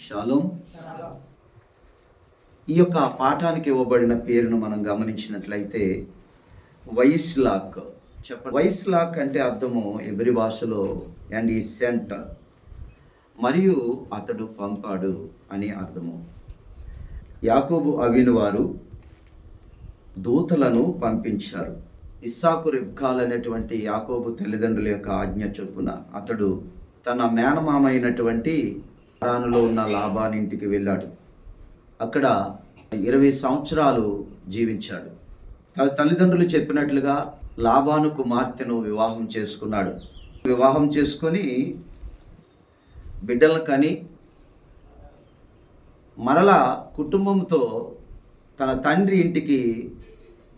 Shalom. ఈ యొక్క పాఠానికి ఇవ్వబడిన పేరును మనం గమనించినట్లయితే వైస్లాక్. వైస్లాక్ అంటే అర్థము ఎబ్రి భాషలో అండ్ ఈ సెంట్, మరియు అతడు పంపాడు అని అర్థము. యాకోబు అవిను వారు దూతలను పంపించారు. ఇస్సాకు రిబ్కాలు అనేటువంటి యాకోబు తల్లిదండ్రుల యొక్క ఆజ్ఞ చొప్పున అతడు తన మేనమామ అయినటువంటి హారానులో ఉన్న లాబాను ఇంటికి వెళ్ళాడు. అక్కడ 20 సంవత్సరాలు జీవించాడు. తన తల్లిదండ్రులు చెప్పినట్లుగా లాబాను కుమార్తెను వివాహం చేసుకున్నాడు. వివాహం చేసుకొని బిడ్డలను కని మరలా కుటుంబంతో తన తండ్రి ఇంటికి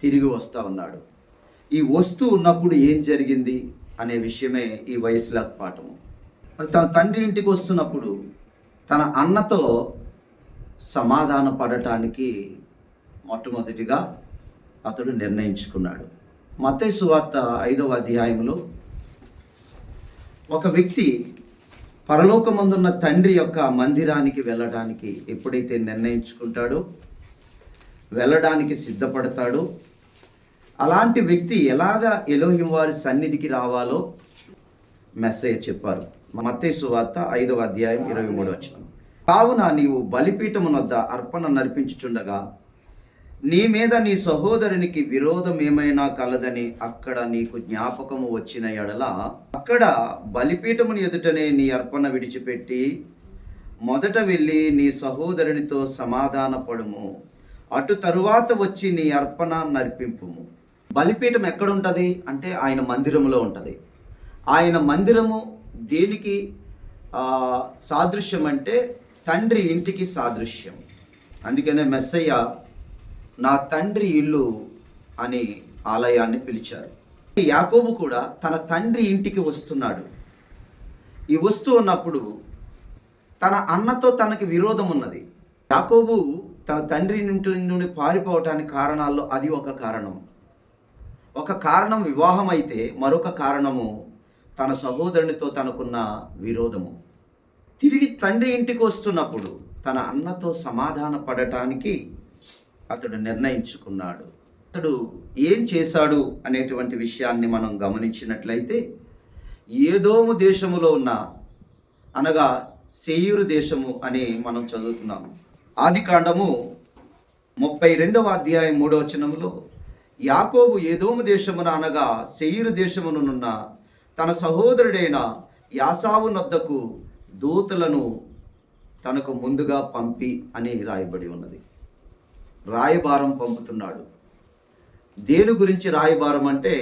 తిరిగి వస్తూ ఉన్నాడు. ఈ వస్తూ ఉన్నప్పుడు ఏం జరిగింది అనే విషయమే ఈ వైస్లాక్ పాఠము. మరి తన తండ్రి ఇంటికి వస్తున్నప్పుడు తన అన్నతో సమాధాన పడటానికి మొట్టమొదటిగా అతడు నిర్ణయించుకున్నాడు. మత్తయి సువార్త 5వ అధ్యాయంలో ఒక వ్యక్తి పరలోకమందున్న తండ్రి యొక్క మందిరానికి వెళ్ళడానికి ఎప్పుడైతే నిర్ణయించుకుంటాడో, వెళ్ళడానికి సిద్ధపడతాడో, అలాంటి వ్యక్తి ఎలాగా ఎలోహిం వారి సన్నిధికి రావాలో మెస్సయ్య చెప్పారు. మత్తయి సువార్త 5వ అధ్యాయం 23వ వచనం. కావున నీవు బలిపీఠమునొద్ద అర్పణ నర్పించుచుండగా నీ మీద నీ సహోదరునికి విరోధం ఏమైనా కలదని అక్కడ నీకు జ్ఞాపకము వచ్చిన ఎడల అక్కడ బలిపీఠముని ఎదుటనే నీ అర్పణ విడిచిపెట్టి మొదట వెళ్ళి నీ సహోదరునితో సమాధాన పడుము, అటు తరువాత వచ్చి నీ అర్పణ నర్పింపుము. బలిపీఠం ఎక్కడుంటుంది అంటే ఆయన మందిరములో ఉంటుంది. ఆయన మందిరము దేనికి సాదృశ్యం అంటే తండ్రి ఇంటికి సాదృశ్యం. అందుకనే మెస్సయ్య నా తండ్రి ఇల్లు అని ఆలయాన్ని పిలిచారు. యాకోబు కూడా తన తండ్రి ఇంటికి వస్తున్నాడు. ఈ వస్తూ ఉన్నప్పుడు తన అన్నతో తనకి విరోధం ఉన్నది. యాకోబు తన తండ్రి ఇంటి నుండి పారిపోవటానికి కారణాల్లో అది ఒక కారణం. ఒక కారణం వివాహం అయితే మరొక కారణము తన సహోదరునితో తనకున్న విరోధము. తిరిగి తండ్రి ఇంటికి వస్తున్నప్పుడు తన అన్నతో సమాధాన పడటానికి అతడు నిర్ణయించుకున్నాడు. అతడు ఏం చేశాడు అనేటువంటి విషయాన్ని మనం గమనించినట్లయితే ఏదోము దేశములో ఉన్న, అనగా శేయీరు దేశము అని మనం చదువుతున్నాము. ఆదికాండము 32వ అధ్యాయం 3వ వచనములో యాకోబు ఏదోము దేశమున అనగా శేయీరు దేశమునున్న తన సహోదరుడైన యాసావు నొద్దకు దూతలను తనకు ముందుగా పంపి అని రాయబడి ఉన్నది. రాయబారం పంపుతున్నాడు. దేని గురించి రాయబారం అంటే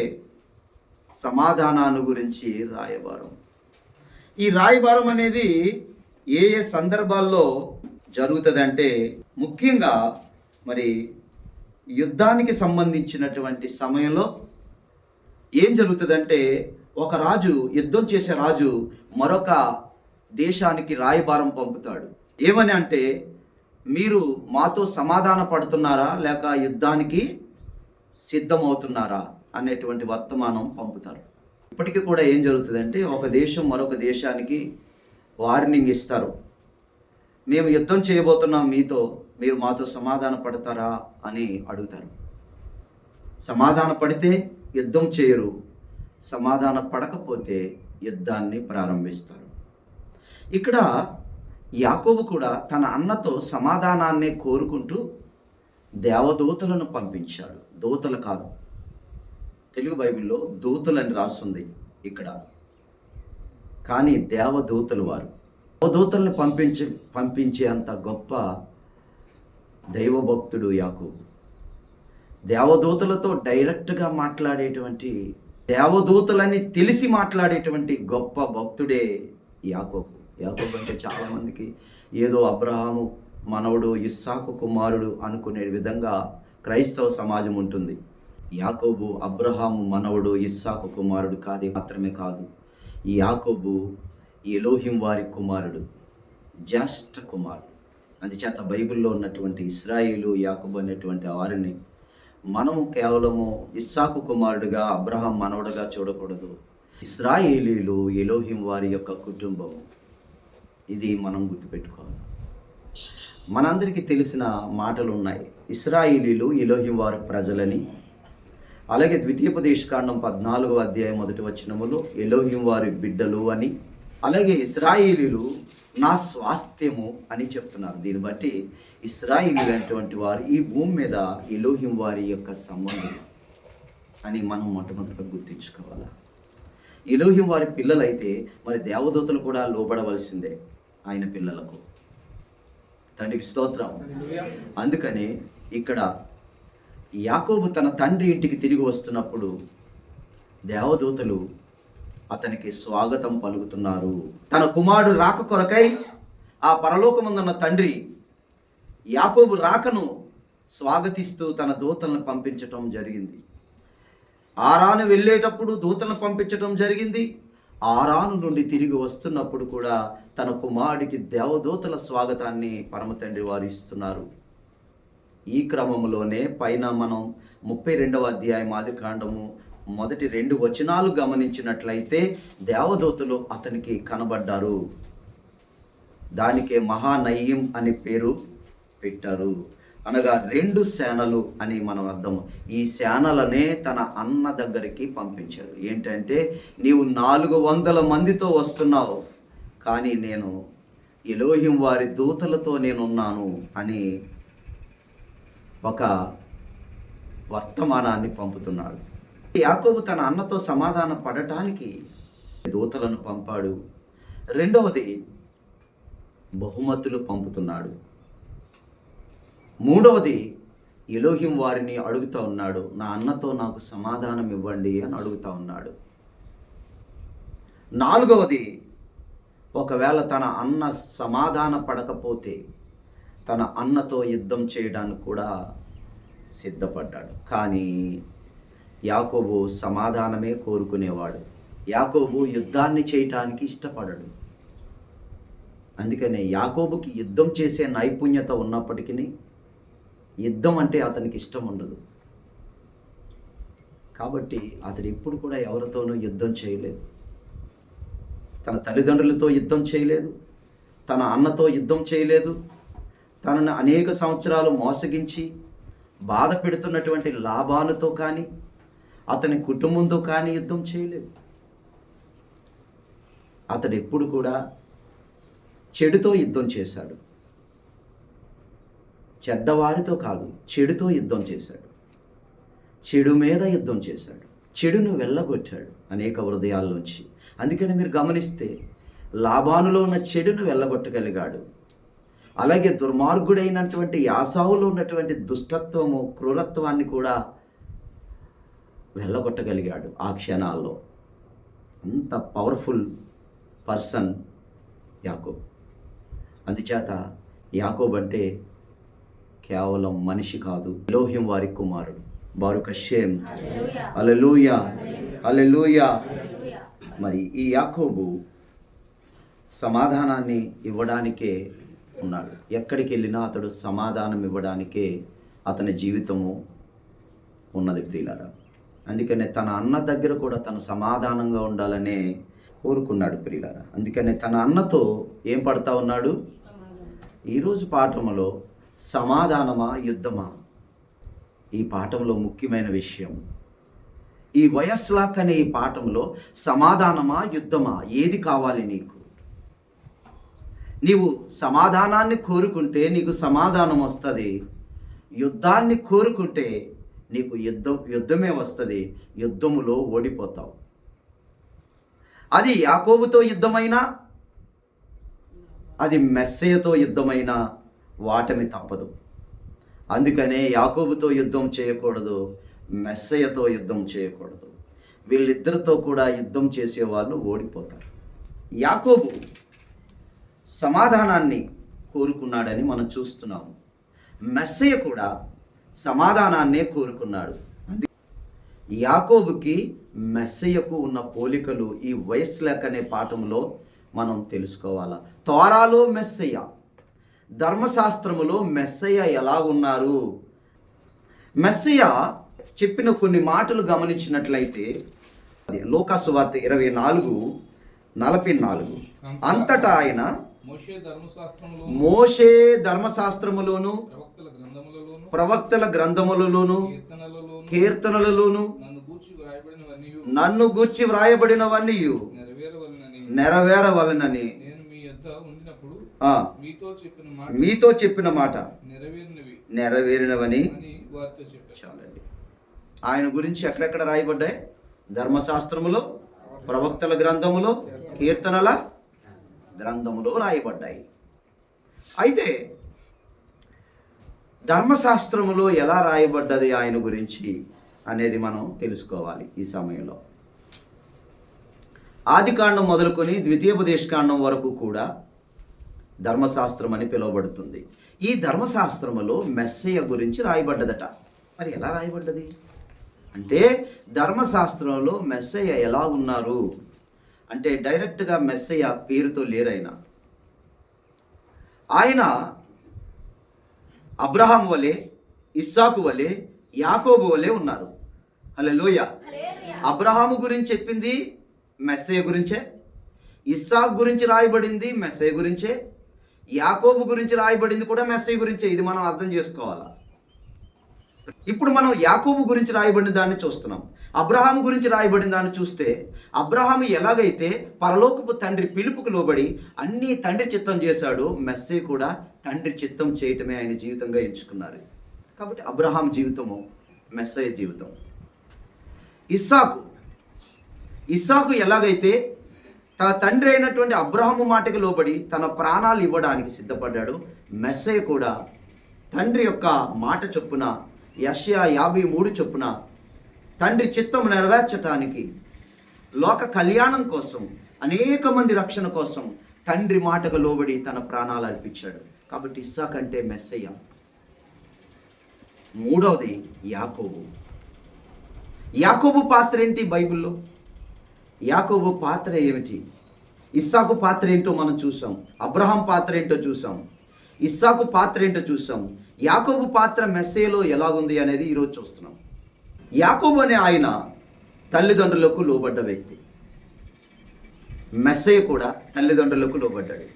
సమాధానాన్ని గురించి రాయబారం. ఈ రాయబారం అనేది ఏ ఏ సందర్భాల్లో జరుగుతుందంటే ముఖ్యంగా మరి యుద్ధానికి సంబంధించినటువంటి సమయంలో ఏం జరుగుతుందంటే ఒక రాజు, యుద్ధం చేసే రాజు మరొక దేశానికి రాయబారం పంపుతాడు. ఏమని అంటే, మీరు మాతో సమాధాన పడుతున్నారా లేక యుద్ధానికి సిద్ధమవుతున్నారా అనేటువంటి వర్తమానం పంపుతారు. ఇప్పటికీ కూడా ఏం జరుగుతుందంటే ఒక దేశం మరొక దేశానికి వార్నింగ్ ఇస్తారు. మేము యుద్ధం చేయబోతున్నాం మీతో, మీరు మాతో సమాధాన పడతారా అని అడుగుతారు. సమాధాన పడితే యుద్ధం చేయరు, సమాధాన పడకపోతే యుద్ధాన్ని ప్రారంభిస్తారు. ఇక్కడ యాకోబు కూడా తన అన్నతో సమాధానాన్నే కోరుకుంటూ దేవదూతలను పంపించాడు. దూతలు కాదు, తెలుగు బైబిల్లో దూతలని రాస్తుంది ఇక్కడ, కానీ దేవదూతలు వారు. దేవదూతలను పంపించే అంత గొప్ప దైవభక్తుడు యాకోబు. దేవదూతలతో డైరెక్ట్గా మాట్లాడేటువంటి, దేవదూతలని తెలిసి మాట్లాడేటువంటి గొప్ప భక్తుడే యాకోబు. యాకోబు అంటే చాలామందికి ఏదో అబ్రహాము మనవడు, ఇస్సాకు కుమారుడు అనుకునే విధంగా క్రైస్తవ సమాజం ఉంటుంది. యాకోబు అబ్రహాము మనవడు, ఇస్సాకు కుమారుడు మాత్రమే కాదు, ఈ యాకోబు ఎలోహిం వారి కుమారుడు, జ్యేష్ఠ కుమారుడు. అందుచేత బైబిల్లో ఉన్నటువంటి ఇశ్రాయేలు, యాకోబు అనేటువంటి వారిని మనము కేవలము ఇస్సాకు కుమారుడుగా, అబ్రహాం మనవడుగా చూడకూడదు. ఇశ్రాయేలీలు ఎలోహిం వారి యొక్క కుటుంబం. ఇది మనం గుర్తుపెట్టుకోవాలి. మనందరికీ తెలిసిన మాటలు ఉన్నాయి. ఇశ్రాయేలీలు ఎలోహిం వారి ప్రజలని, అలాగే ద్వితీయోపదేశకాండం 14వ అధ్యాయం 1వ వచనములో ఎలోహిం వారి బిడ్డలు అని, అలాగే ఇశ్రాయేలీలు నా స్వాస్థ్యము అని చెప్తున్నారు. దీన్ని బట్టి ఇశ్రాయేలీలు అనేటువంటి వారు ఈ భూమి మీద ఎలోహిం వారి యొక్క సంబంధం అని మనం మొట్టమొదటిగా గుర్తించుకోవాలి. ఎలోహిం వారి పిల్లలైతే మరి దేవదూతలు కూడా లోబడవలసిందే ఆయన పిల్లలకు. తండ్రికి స్తోత్రం. అందుకని ఇక్కడ యాకోబు తన తండ్రి ఇంటికి తిరిగి వస్తున్నప్పుడు దేవదూతలు అతనికి స్వాగతం పలుకుతున్నారు. తన కుమారుడు రాక కొరకై ఆ పరలోకమందున్న తండ్రి యాకోబు రాకను స్వాగతిస్తూ తన దూతలను పంపించటం జరిగింది. ఆరాను వెళ్ళేటప్పుడు దూతలను పంపించటం జరిగింది. ఆరాను నుండి తిరిగి వస్తున్నప్పుడు కూడా తన కుమారుడికి దేవదూతల స్వాగతాన్ని పరమ తండ్రి వారు ఇస్తున్నారు. ఈ క్రమంలోనే పైన మనం 32వ అధ్యాయం ఆదికాండము మొదటి 2 వచనాలు గమనించినట్లయితే దేవదూతలు అతనికి కనబడ్డారు. దానికే మహానయ్యం అనే పేరు పెట్టారు. అనగా 2 సేనలు అని మనం అర్థం. ఈ సేనలనే తన అన్న దగ్గరికి పంపించాడు. ఏంటంటే, నీవు 400 మందితో వస్తున్నావు, కానీ నేను ఎలోహిం వారి దూతలతో నేనున్నాను అని ఒక వర్తమానాన్ని పంపుతున్నాడు. యాకోబు తన అన్నతో సమాధాన పడటానికి దూతలను పంపాడు. రెండవది బహుమతులు పంపుతున్నాడు. మూడవది ఎలోహిం వారిని అడుగుతూ ఉన్నాడు, నా అన్నతో నాకు సమాధానం ఇవ్వండి అని అడుగుతూ ఉన్నాడు. నాలుగవది, ఒకవేళ తన అన్న సమాధాన పడకపోతే తన అన్నతో యుద్ధం చేయడానికి కూడా సిద్ధపడ్డాడు. కానీ యాకోబు సమాధానమే కోరుకునేవాడు. యాకోబు యుద్ధాన్ని చేయటానికి ఇష్టపడడు. అందుకనే యాకోబుకి యుద్ధం చేసే నైపుణ్యత ఉన్నప్పటికీ యుద్ధం అంటే అతనికి ఇష్టం ఉండదు. కాబట్టి అతడు ఎప్పుడు కూడా ఎవరితోనూ యుద్ధం చేయలేదు. తన తల్లిదండ్రులతో యుద్ధం చేయలేదు, తన అన్నతో యుద్ధం చేయలేదు, తనను అనేక సంవత్సరాలు మోసగించి బాధ పెడుతున్నటువంటి లాభాలతో కానీ అతని కుటుంబంతో కానీ యుద్ధం చేయలేదు. అతడు ఎప్పుడు కూడా చెడుతో యుద్ధం చేశాడు. చెడ్డవారితో కాదు, చెడుతో యుద్ధం చేశాడు. చెడు మీద యుద్ధం చేశాడు. చెడును వెళ్ళగొట్టాడు అనేక హృదయాల్లోంచి. అందుకని మీరు గమనిస్తే లాబానులో ఉన్న చెడును వెళ్ళగొట్టగలిగాడు. అలాగే దుర్మార్గుడైనటువంటి యాసావులో ఉన్నటువంటి దుష్టత్వము, క్రూరత్వాన్ని కూడా వెళ్ళగొట్టగలిగాడు ఆ క్షణాల్లో. అంత పవర్ఫుల్ పర్సన్ యాకోబ్. అందుచేత యాకోబ్ అంటే కేవలం మనిషి కాదు, ఎలోహిం వారి కుమారుడు. బారుక్ హషేమ్. హల్లెలూయా, హల్లెలూయా. మరి ఈ యాకోబు సమాధానాన్ని ఇవ్వడానికే ఉన్నాడు. ఎక్కడికి వెళ్ళినా అతడు సమాధానం ఇవ్వడానికే అతని జీవితము ఉన్నది ప్రియులారా. అందుకనే తన అన్న దగ్గర కూడా తను సమాధానంగా ఉండాలనే కోరుకున్నాడు ప్రియులారా. అందుకనే తన అన్నతో ఏం పడతా ఉన్నాడు? ఈరోజు పాఠములో సమాధానమా యుద్ధమా, ఈ పాఠంలో ముఖ్యమైన విషయం. ఈ వయస్లాక్ అనే ఈ పాఠంలో సమాధానమా యుద్ధమా, ఏది కావాలి నీకు? నీవు సమాధానాన్ని కోరుకుంటే నీకు సమాధానం వస్తుంది. యుద్ధాన్ని కోరుకుంటే నీకు యుద్ధమే వస్తుంది. యుద్ధములో ఓడిపోతావు. అది యాకోబుతో యుద్ధమైనా, అది మెస్సయ్యతో యుద్ధమైనా వాటమి తప్పదు. అందుకనే యాకోబుతో యుద్ధం చేయకూడదు, మెస్సయ్యతో యుద్ధం చేయకూడదు. వీళ్ళిద్దరితో కూడా యుద్ధం చేసేవాళ్ళు ఓడిపోతారు. యాకోబు సమాధానాన్ని కోరుకున్నాడని మనం చూస్తున్నాము. మెస్సయ్య కూడా సమాధానాన్నే కోరుకున్నాడు. యాకోబుకి మెస్సయ్యకు ఉన్న పోలికలు ఈ వయస్లాక్ అనే పాఠంలో మనం తెలుసుకోవాలా. తోరాలో మెస్సయ్య, ధర్మశాస్త్రములో మెస్సయ్య ఎలా ఉన్నారు? మెస్సయ్య చెప్పిన కొన్ని మాటలు గమనించినట్లయితే లూకా సువార్త 24:44 అంతటా ఆయన మోషే ధర్మశాస్త్రములోను ప్రవక్తల గ్రంథములలోను కీర్తనలలోను నన్ను గూర్చి వ్రాయబడినవన్నీ నెరవేరవలనని మీతో చెప్పిన మాట నెరవేరినవని. చాలండి. ఆయన గురించి ఎక్కడెక్కడ రాయబడ్డాయి? ధర్మశాస్త్రములో, ప్రవక్తల గ్రంథములో, కీర్తనల గ్రంథములో రాయబడ్డాయి. అయితే ధర్మశాస్త్రములో ఎలా రాయబడ్డది ఆయన గురించి అనేది మనం తెలుసుకోవాలి ఈ సమయంలో. ఆదికాండం మొదలుకొని ద్వితీయోపదేశకాండం వరకు కూడా ధర్మశాస్త్రం అని పిలువబడుతుంది. ఈ ధర్మశాస్త్రములో మెస్సయ్య గురించి రాయబడ్డదట. మరి ఎలా రాయబడ్డది అంటే, ధర్మశాస్త్రంలో మెస్సయ్య ఎలా ఉన్నారు అంటే, డైరెక్ట్గా మెస్సయ్య పేరుతో లేరైనా. ఆయన అబ్రహాం వలె, ఇస్సాకు వలె, యాకోబు వలె ఉన్నారు. హల్లెలూయ. అబ్రహాము గురించి చెప్పింది మెస్సయ్య గురించే, ఇస్సాకు గురించి రాయబడింది మెస్సయ్య గురించే, యాకోబు గురించి రాయబడింది కూడా మెస్సయ్య గురించే. ఇది మనం అర్థం చేసుకోవాలా. ఇప్పుడు మనం యాకోబు గురించి రాయబడిన దాన్ని చూస్తున్నాం. అబ్రహాము గురించి రాయబడిన దాన్ని చూస్తే, అబ్రహాము ఎలాగైతే పరలోకపు తండ్రి పిలుపుకు లోబడి అన్ని తండ్రి చిత్తం చేశాడో, మెస్సయ్య కూడా తండ్రి చిత్తం చేయటమే ఆయన జీవితంగా ఎంచుకున్నారు. కాబట్టి అబ్రహాం జీవితము మెస్సయ్య జీవితం. ఇస్సాకు ఎలాగైతే తన తండ్రి అయినటువంటి అబ్రహాము మాటకి లోబడి తన ప్రాణాలు ఇవ్వడానికి సిద్ధపడ్డాడు, మెస్సయ్య కూడా తండ్రి యొక్క మాట చొప్పున, యెషయా 53 చొప్పున తండ్రి చిత్తం నెరవేర్చటానికి, లోక కళ్యాణం కోసం, అనేక మంది రక్షణ కోసం తండ్రి మాటకు లోబడి తన ప్రాణాలు అర్పించాడు. కాబట్టి ఇస్సాకు అంటే మెస్సయ్య. మూడవది యాకోబు పాత్ర ఏంటి బైబిల్లో? యాకోబు పాత్ర ఏమిటి? ఇస్సాకు పాత్ర ఏంటో మనం చూసాం, అబ్రహాం పాత్ర ఏంటో చూసాం, ఇస్సాకు పాత్ర ఏంటో చూసాం. యాకోబు పాత్ర మెస్సయ్యలో ఎలాగుంది అనేది ఈరోజు చూస్తున్నాం. యాకోబు అనే ఆయన తల్లిదండ్రులకు లోబడ్డ వ్యక్తి. మెస్సయ్య కూడా తల్లిదండ్రులకు లోబడ్డాడు.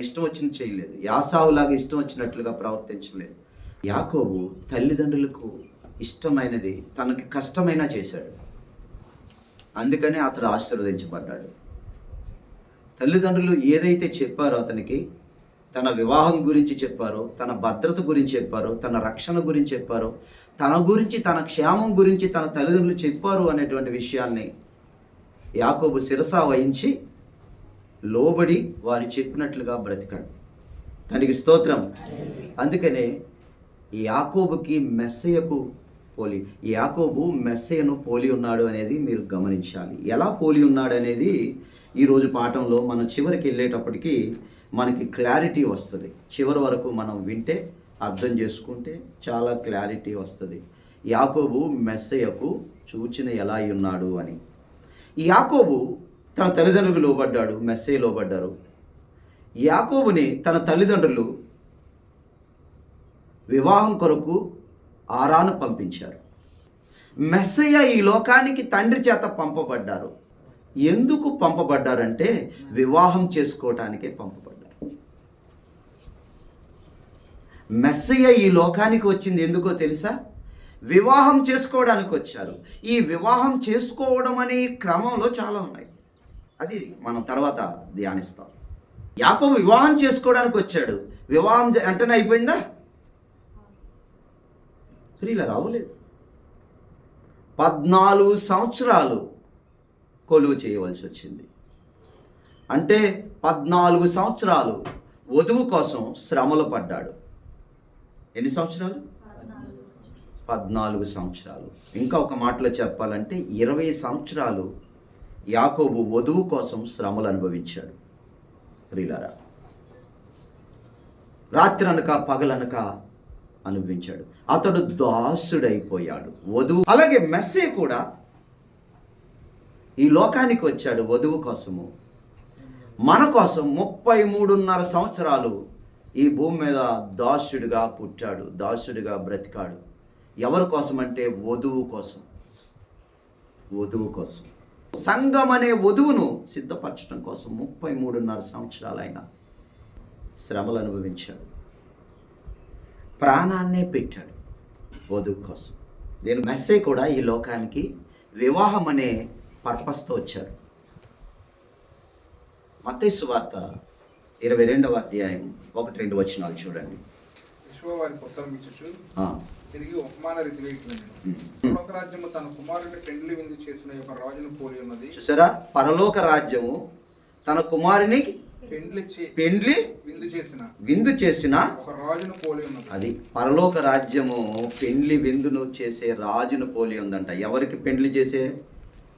ఇష్టం వచ్చింది చేయలేదు, యాసావులాగా ఇష్టం వచ్చినట్లుగా ప్రవర్తించలేదు. యాకోబు తల్లిదండ్రులకు ఇష్టమైనది తనకి కష్టమైనా చేశాడు. అందుకనే అతడు ఆశీర్వదించబడ్డాడు. తల్లిదండ్రులు ఏదైతే చెప్పారో అతనికి, తన వివాహం గురించి చెప్పారో, తన భద్రత గురించి చెప్పారో, తన రక్షణ గురించి చెప్పారో, తన గురించి, తన క్షేమం గురించి తన తల్లిదండ్రులు చెప్పారు అనేటువంటి విషయాన్ని యాకోబు శిరస వహించి లోబడి వారు చెప్పినట్లుగా బ్రతికాడు. తనకి స్తోత్రం. అందుకనే యాకోబుకి మెస్సయ్యకు పోలి, యాకోబు మెస్సయ్యను పోలి ఉన్నాడు అనేది మీరు గమనించాలి. ఎలా పోలి ఉన్నాడు అనేది ఈరోజు పాఠంలో మనం చివరికి వెళ్ళేటప్పటికి మనకి క్లారిటీ వస్తుంది. చివరి వరకు మనం వింటే, అర్థం చేసుకుంటే చాలా క్లారిటీ వస్తుంది. యాకోబు మెస్సయ్యకు సూచన ఎలా ఉన్నాడు అని. యాకోబు తన తల్లిదండ్రులకు లోబడ్డాడు, మెస్సయ్య లోబడ్డారు. యాకోబుని తన తల్లిదండ్రులు వివాహం కొరకు ఆరాను పంపించారు. మెస్సయ్య ఈ లోకానికి తండ్రి చేత పంపబడ్డారు. ఎందుకు పంపబడ్డారంటే వివాహం చేసుకోవటానికే పంపబడ్డారు. మెస్సయ్య ఈ లోకానికి వచ్చింది ఎందుకో తెలుసా? వివాహం చేసుకోవడానికి వచ్చారు. ఈ వివాహం చేసుకోవడం అనే క్రమంలో చాలా ఉన్నాయి, అది మనం తర్వాత ధ్యానిస్తాం. యాకోబు వివాహం చేసుకోవడానికి వచ్చాడు. వివాహం వెంటనే అయిపోయిందా? ప్రియుల రావలేదు. 14 సంవత్సరాలు కొలువు చేయవలసి వచ్చింది. అంటే 14 సంవత్సరాలు వధువు కోసం శ్రమలు పడ్డాడు. ఎన్ని సంవత్సరాలు? 14 సంవత్సరాలు. ఇంకా ఒక మాటలో చెప్పాలంటే 20 సంవత్సరాలు యాకోబు వధువు కోసం శ్రమలు అనుభవించాడు. ప్రియులారా, రాత్రి అనక పగలనక అనుభవించాడు. అతడు దాసుడైపోయాడు వధువు. అలాగే మెస్సయ్య కూడా ఈ లోకానికి వచ్చాడు వధువు కోసము, మన కోసం 33.5 సంవత్సరాలు ఈ భూమి మీద దాసుడిగా పుట్టాడు, దాసుడిగా బ్రతికాడు. ఎవరి కోసం అంటే వధువు కోసం. వధువు కోసం. సంఘం అనే వధువును సిద్ధపరచడం కోసం 33.5 సంవత్సరాలు ఆయన శ్రమలు అనుభవించాడు. ప్రాణాన్నే పెట్టాడు వధువు కోసం. నేను మెస్సయ్య కూడా ఈ లోకానికి వివాహం అనే పర్పస్తో వచ్చారు. మత్తయి సువార్త 22వ అధ్యాయం 1-2 వచనాలు చూడండి. తిరిగి ఉపమాన రీతిగా పరలోక రాజ్యము తన కుమారుని పెండ్లి విందు చేసిన యొక్క రాజును పోలి ఉన్నది. చూసారా, పరలోక రాజ్యము తన కుమారుని పెండ్లి విందు చేసిన ఒక రాజును పోలి ఉన్నది. అది పరలోక రాజ్యము పెండ్లి విందును చేసే రాజును పోలి ఉందంట. ఎవరికి పెండ్లి చేసే?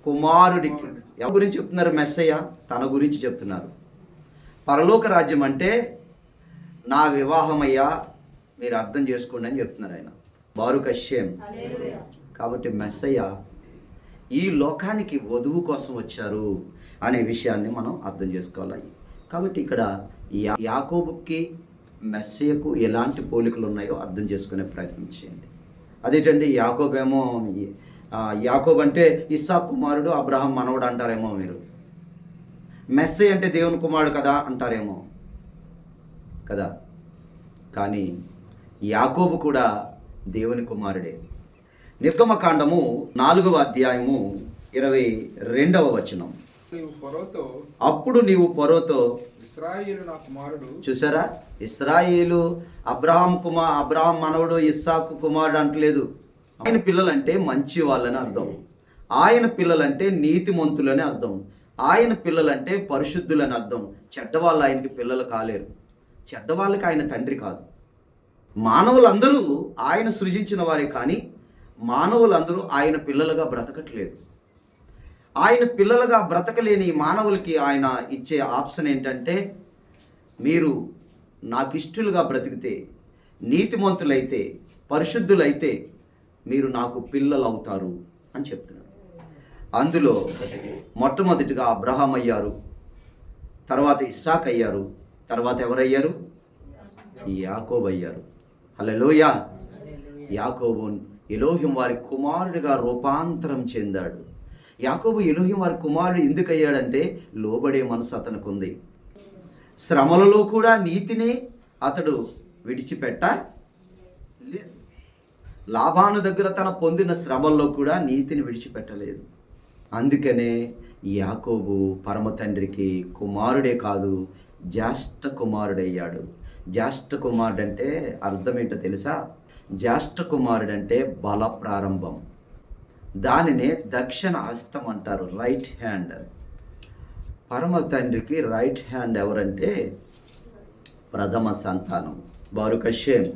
కుమారుడికి. ఎవరి గురించి చెప్తున్నారు? మెస్సయ్య తన గురించి చెప్తున్నారు. పరలోక రాజ్యం అంటే నా వివాహమయ్యా, మీరు అర్థం చేసుకోండి అని చెప్తున్నారు ఆయన. బారుక్ హషేమ్. కాబట్టి మెస్సయ్య ఈ లోకానికి వధువు కోసం వచ్చారు అనే విషయాన్ని మనం అర్థం చేసుకోవాలి. కాబట్టి ఇక్కడ యాకోబుకి మెస్సయ్యకు ఎలాంటి పోలికలు ఉన్నాయో అర్థం చేసుకునే ప్రయత్నం చేయండి. అదేంటండి, యాకోబు అంటే ఇస్సాకు కుమారుడు, అబ్రహాం మనవడు అంటారేమో మీరు. మెస్సయ్య అంటే దేవుని కుమారుడు కదా అంటారేమో కదా. కానీ యాకోబు కూడా దేవుని కుమారుడే. నిర్గమకాండము 4వ అధ్యాయము 22వ వచనం. అప్పుడు నీవు ఫరోతో ఇశ్రాయేలు నా కుమారుడు. చూసారా, ఇశ్రాయేలు అబ్రహాం మనవడు, ఇస్సాకు కుమారుడు అంటలేదు. ఆయన పిల్లలంటే మంచి వాళ్ళని అర్థం. ఆయన పిల్లలంటే నీతిమంతులని అర్థం. ఆయన పిల్లలంటే పరిశుద్ధులని అర్థం. చెడ్డవాళ్ళు ఆయనకి పిల్లలు కాలేరు. చెడ్డవాళ్ళకి ఆయన తండ్రి కాదు. మానవులందరూ ఆయన సృజించిన వారే, కానీ మానవులందరూ ఆయన పిల్లలుగా బ్రతకట్లేదు. ఆయన పిల్లలుగా బ్రతకలేని మానవులకి ఆయన ఇచ్చే ఆప్షన్ ఏంటంటే, మీరు నాకు ఇష్టలుగా బ్రతికితే, నీతిమంతులైతే, పరిశుద్ధులైతే మీరు నాకు పిల్లలు అవుతారు అని చెప్తున్నాడు. అందులో మొట్టమొదటిగా అబ్రహాం అయ్యారు, తర్వాత ఇస్సాక్ అయ్యారు, తర్వాత ఎవరయ్యారు? యాకోబు అయ్యారు. హల్లెలూయా. యాకోబు ఎలోహిం వారి కుమారుడిగా రూపాంతరం చెందాడు. యాకోబు ఎలోహిం వారి కుమారుడు ఎందుకు అయ్యాడంటే, లోబడే మనసు అతనికి ఉంది. శ్రమలలో కూడా నీతిని అతడు విడిచిపెట్టలేదు. లాబాను దగ్గర తన పొందిన శ్రమల్లో కూడా నీతిని విడిచిపెట్టలేదు. అందుకనే యాకోబు పరమ తండ్రికి కుమారుడే కాదు, జ్యేష్ఠ కుమారుడయ్యాడు. జ్యేష్ఠ కుమారుడు అంటే అర్థం ఏంటో తెలుసా? జ్యేష్ఠ కుమారుడు అంటే బల ప్రారంభం. దానినే దక్షిణ హస్తం అంటారు, రైట్ హ్యాండ్. పరమ తండ్రికి రైట్ హ్యాండ్ ఎవరంటే ప్రథమ సంతానం, బారుక్ హషేమ్.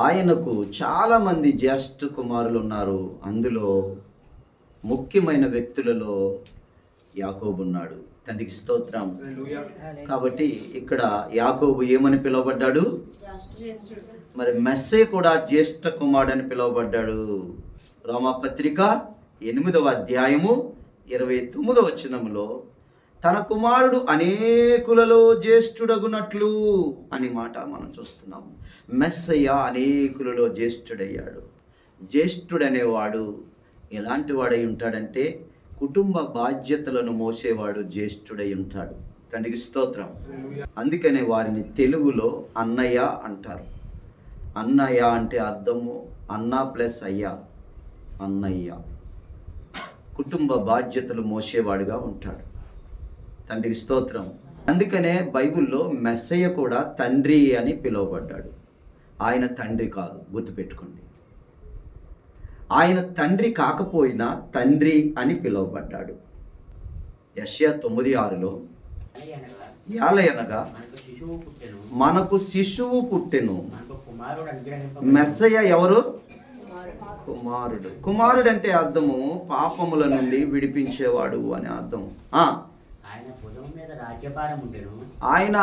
ఆయనకు చాలామంది జ్యేష్ఠ కుమారులు ఉన్నారు. అందులో ముఖ్యమైన వ్యక్తులలో యాకోబు ఉన్నాడు. తండ్రికి స్తోత్రం. కాబట్టి ఇక్కడ యాకోబు ఏమని పిలువబడ్డాడు? మరి మెస్సయ్య కూడా జ్యేష్ఠ కుమారుడు అని పిలువబడ్డాడు. రోమాపత్రిక 8వ అధ్యాయము 29వ వచనంలో తన కుమారుడు అనేకులలో జ్యేష్ఠుడగునట్లు అని మాట మనం చూస్తున్నాము. మెస్సయ్య అనేకులలో జ్యేష్ఠుడయ్యాడు. జ్యేష్ఠుడనేవాడు ఎలాంటి వాడై ఉంటాడంటే, కుటుంబ బాధ్యతలను మోసేవాడు జ్యేష్ఠుడై ఉంటాడు. తండ్రికి స్తోత్రం. అందుకనే వారిని తెలుగులో అన్నయ్య అంటారు. అన్నయ్య అంటే అర్థము అన్న ప్లస్ అయ్యా, అన్నయ్య. కుటుంబ బాధ్యతలు మోసేవాడుగా ఉంటాడు. తండ్రికి స్తోత్రం. అందుకనే బైబిల్లో మెస్సయ్య కూడా తండ్రి అని పిలువబడ్డాడు. ఆయన తండ్రి కాదు, గుర్తుపెట్టుకోండి. ఆయన తండ్రి కాకపోయినా తండ్రి అని పిలువబడ్డాడు. యెషయా 9:6లో యాలయనగా మనకు శిశువు పుట్టెను. మెస్సయ్య ఎవరు? కుమారుడు. కుమారుడు అంటే అర్థము పాపముల నుండి విడిపించేవాడు అని అర్థం. ఆయన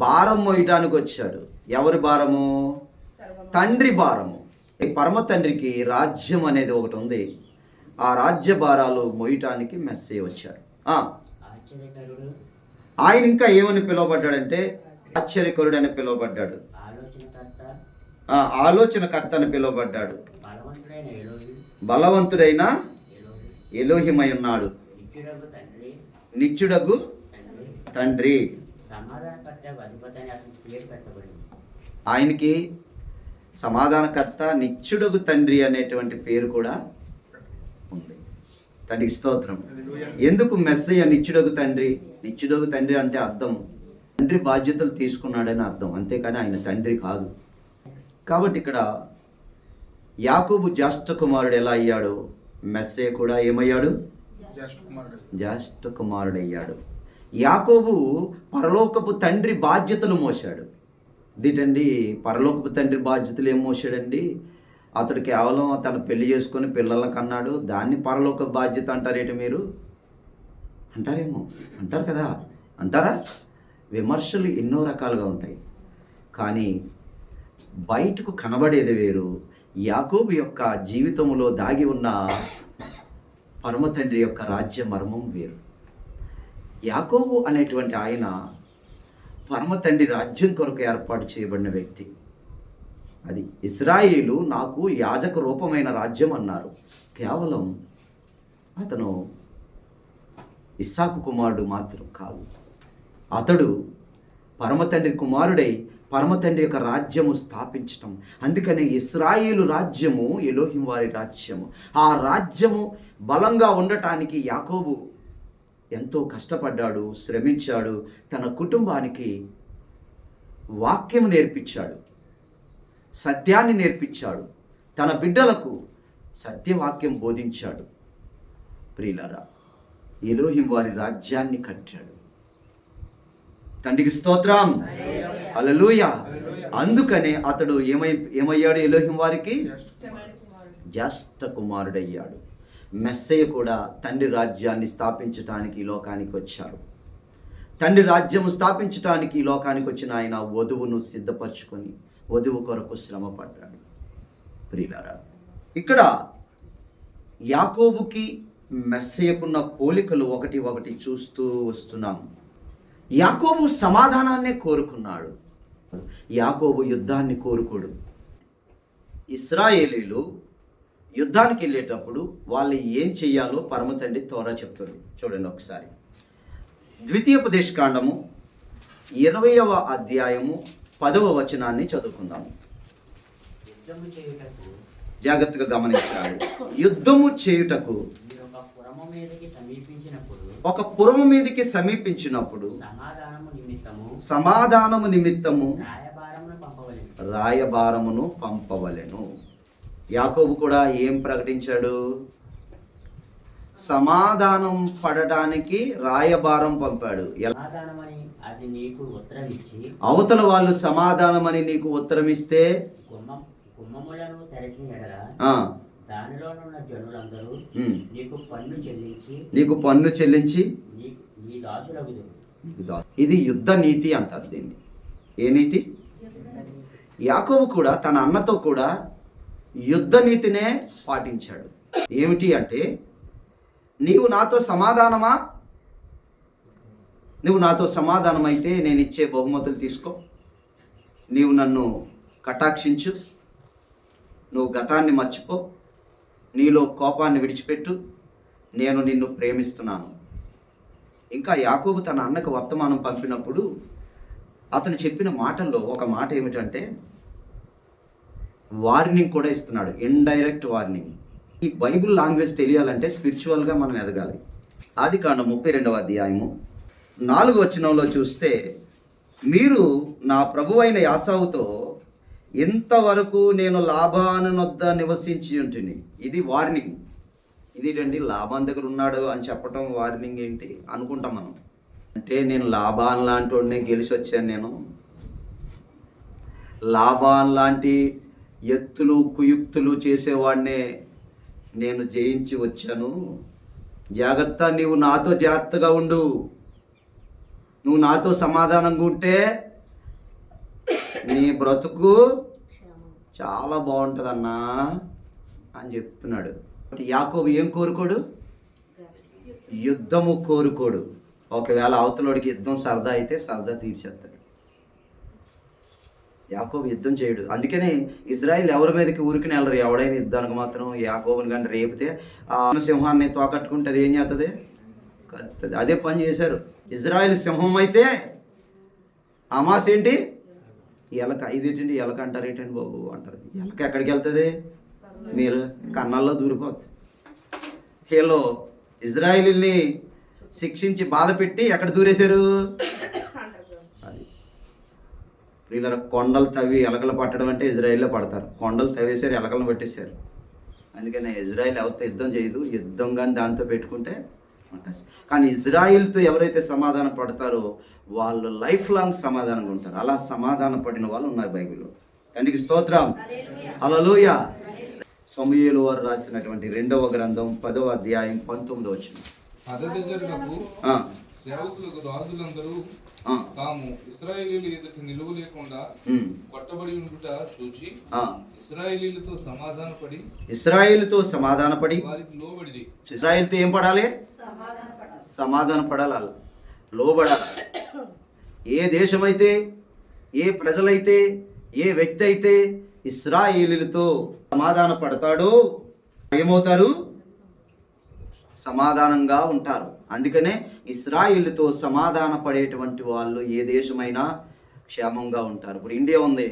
భారం మోయటానికి వచ్చాడు. ఎవరి భారము? తండ్రి భారము. పరమ తండ్రికి రాజ్యం అనేది ఒకటి ఉంది. ఆ రాజ్య భారాలు మోయటానికి మెస్సయ్య వచ్చారు. ఆయన ఇంకా ఏమని పిలువబడ్డాడంటే ఆశ్చర్యకరుడు అని పిలువబడ్డాడు. ఆలోచనకర్త అని పిలువబడ్డాడు. బలవంతుడైన ఎలోహిమై ఉన్నాడు, నిత్యుడగు తండ్రి, నిత్యుడగు తండ్రి. సమాధానకర్త అధిపతి అని అతనికి పేరు పెట్టబడింది. ఆయనకి సమాధానకర్త, నిత్యుడగు తండ్రి అనేటువంటి పేరు కూడా ఉంది. తండ్రికి స్తోత్రం. హల్లెలూయా. ఎందుకు మెస్సయ్య నిత్యుడగు తండ్రి? నిత్యుడగు తండ్రి అంటే అర్థం తండ్రి బాధ్యతలు తీసుకున్నాడని అర్థం, అంతేకాని ఆయన తండ్రి కాదు. కాబట్టి ఇక్కడ యాకోబు జ్యేష్ఠ కుమారుడు ఎలా అయ్యాడో మెస్సయ్య కూడా ఏమయ్యాడు? జ్యేష్ఠ కుమారుడు. జ్యేష్ఠ కుమారుడయ్యాడు. యాకోబు పరలోకపు తండ్రి బాధ్యతలు మోశాడు. ఇదేంటండి పరలోకపు తండ్రి బాధ్యతలు ఏం మోసాడండి? అతడు కేవలం తను పెళ్లి చేసుకొని పిల్లలను కన్నాడు, దాన్ని పరలోక బాధ్యత అంటారేంటి మీరు? అంటారేమో, అంటారు కదా, అంటారా? విమర్శలు ఎన్నో రకాలుగా ఉంటాయి, కానీ బయటకు కనబడేది వేరు. యాకోబు యొక్క జీవితంలో దాగి ఉన్న పరమ తండ్రి యొక్క రాజ్య మర్మం వేరు. యాకోబు అనేటువంటి ఆయన పరమ తండ్రి రాజ్యం కొరకు ఏర్పాటు చేయబడిన వ్యక్తి. అది ఇశ్రాయేలు నాకు యాజక రూపమైన రాజ్యం అన్నారు. కేవలం అతను ఇస్సాకు కుమారుడు మాత్రం కాదు, అతడు పరమ తండ్రి కుమారుడై పరమ తండ్రి యొక్క రాజ్యము స్థాపించటం. అందుకనే ఇశ్రాయేలు రాజ్యము ఎలోహిం వారి రాజ్యము. ఆ రాజ్యము బలంగా ఉండటానికి యాకోబు ఎంతో కష్టపడ్డాడు, శ్రమించాడు, తన కుటుంబానికి వాక్యం నేర్పించాడు, సత్యాన్ని నేర్పించాడు, తన బిడ్డలకు సత్యవాక్యం బోధించాడు. ప్రియులారా, ఎలోహిం వారి రాజ్యాన్ని కట్టాడు. తండ్రికి స్తోత్రం, హల్లెలూయా. అందుకనే అతడు ఏమయ్యాడు? ఎలోహిం వారికి జ్యేష్ఠ కుమారుడయ్యాడు. మెస్సయ్య కూడా తండ్రి రాజ్యాన్ని స్థాపించటానికి ఈ లోకానికి వచ్చారు. తండ్రి రాజ్యము స్థాపించటానికి ఈ లోకానికి వచ్చిన ఆయన వధువును సిద్ధపరచుకొని వధువు కొరకు శ్రమ పడ్డాడు. ప్రియులారా, ఇక్కడ యాకోబుకి మెస్సయ్యకున్న పోలికలు ఒకటి ఒకటి చూస్తూ వస్తున్నాం. యాకోబు సమాధానాన్నే కోరుకున్నాడు, యాకోబు యుద్ధాన్ని కోరుకోడు. ఇశ్రాయేలీలు యుద్ధానికి వెళ్ళేటప్పుడు వాళ్ళు ఏం చెయ్యాలో పరమ తండ్రి తోరా చెప్తుంది. చూడండి ఒకసారి, ద్వితీయోపదేశకాండము 20వ అధ్యాయము 10వ వచనాన్ని చదువుకుందాము. యుద్ధము చేయుటకు జాగ్రత్తగా గమనించాలి. యుద్ధము చేయుటకు మీరు ఒక పురము మీదకి సమీపించినప్పుడు ఒక పురము మీదకి సమీపించినప్పుడు సమాధానము నిమిత్తము రాయబారమును పంపవలెను. యాకోబు కూడా ఏం ప్రకటించాడు? సమాధానం పడటానికి రాయబారం పంపాడు. అవతల వాళ్ళు సమాధానమని నీకు ఉత్తరం ఇస్తే నీకు పన్ను చెల్లించి ఇది యుద్ధ నీతి అంటారు దీన్ని. ఏ నీతి? యాకోబు కూడా తన అన్నతో కూడా యుద్ధ నీతినే పాటించాడు. ఏమిటి అంటే, నీవు నాతో సమాధానమా? నువ్వు నాతో సమాధానమైతే నేను ఇచ్చే బహుమతులు తీసుకో, నీవు నన్ను కటాక్షించు, నువ్వు గతాన్ని మర్చిపో, నీలో కోపాన్ని విడిచిపెట్టు, నేను నిన్ను ప్రేమిస్తున్నాను. ఇంకా యాకోబు తన అన్నకు వర్తమానం పంపినప్పుడు అతను చెప్పిన మాటల్లో ఒక మాట ఏమిటంటే, వార్నింగ్ కూడా ఇస్తున్నాడు, ఇండైరెక్ట్ వార్నింగ్. ఈ బైబిల్ లాంగ్వేజ్ తెలియాలంటే స్పిరిచువల్గా మనం ఎదగాలి. ఆదికాండం 32వ అధ్యాయము 4వ వచనంలో చూస్తే, మీరు నా ప్రభువైన యాసావుతో ఇంతవరకు నేను లాబాను వద్ద నివసించి ఉంటిని. ఇది వార్నింగ్. ఇదేంటండి లాబాన్ దగ్గర ఉన్నాడు అని చెప్పటం వార్నింగ్ ఏంటి అనుకుంటాం మనం. అంటే నేను లాబాన్ లాంటి వాడినే గెలిచి వచ్చాను, నేను లాబాన్ లాంటి ఎత్తులు కుయుక్తులు చేసేవాడినే నేను జయించి వచ్చాను. జాగ్రత్త, నీవు నాతో జాగ్రత్తగా ఉండు, నువ్వు నాతో సమాధానంగా ఉంటే నీ బ్రతుకు చాలా బాగుంటుందన్నా అని చెప్తున్నాడు. యాకోబు ఏం కోరుకోడు? యుద్ధము కోరుకోడు. ఒకవేళ అవతలోడికి యుద్ధం సరదా అయితే సరదా తీర్చేస్తాడు. యాకోబు యుద్ధం చేయడు. అందుకనే ఇజ్రాయిల్ ఎవరి మీదకి ఊరికి వెళ్ళరు. ఎవడైనా యుద్ధానికి మాత్రం యాకోబుని కానీ రేపితే ఆ సింహాన్ని తోకట్టుకుంటే అది ఏం చేస్తుంది? కడుతుంది. అదే పని చేశారు. ఇజ్రాయిల్ సింహం అయితే హమాస్ ఏంటి? ఎలక. ఇదేంటండి ఎలక అంటారు ఏంటండి బాబు అంటారు. ఎలక ఎక్కడికి వెళ్తుంది? మీరు కన్నాల్లో దూరిపోతుంది. వీళ్ళు ఇజ్రాయిల్ని శిక్షించి బాధ పెట్టి ఎక్కడ దూరేశారు? అది వీళ్ళ కొండలు తవ్వి ఎలకలు పట్టడం అంటే ఇజ్రాయిల్లో పడతారు. కొండలు తవ్వేశారు, ఎలకలను పట్టేశారు. అందుకని ఇజ్రాయిల్ ఎవరితో యుద్ధం చేయదు. యుద్ధం కానీ దాంతో పెట్టుకుంటే ఉంటుంది. కానీ ఇజ్రాయిల్తో ఎవరైతే సమాధాన పడతారో వాళ్ళు లైఫ్ లాంగ్ సమాధానంగా ఉంటారు. అలా సమాధాన పడిన వాళ్ళు ఉన్నారు బైబిల్లో. తండ్రికి స్తోత్రం, హల్లెలూయా. సమూయేలు వారు రాసినటువంటి 2వ గ్రంథం 10వ అధ్యాయం 19వ వచనం. హదదెజరునకు సేవకులకు రాజులందరూ తాము ఇశ్రాయేలీయుల ఎదుట నిలువ లేకుండా కొట్టబడి ఉండుట చూచి ఇశ్రాయేలుతో సమాధానపడి వారికి లోబడిరి. ఇశ్రాయేలుతో ఏం పడాలి? సమాధాన పడాలి, లోబడాలి. ఏ దేశమైతే, ఏ ప్రజలైతే, ఏ వ్యక్తి అయితే ఇశ్రాయేలీయులతో సమాధాన పడతాడో ఏమవుతారు? సమాధానంగా ఉంటారు. అందుకనే ఇశ్రాయేలుతో సమాధాన పడేటువంటి వాళ్ళు ఏ దేశమైనా క్షేమంగా ఉంటారు. ఇప్పుడు ఇండియా ఉంది.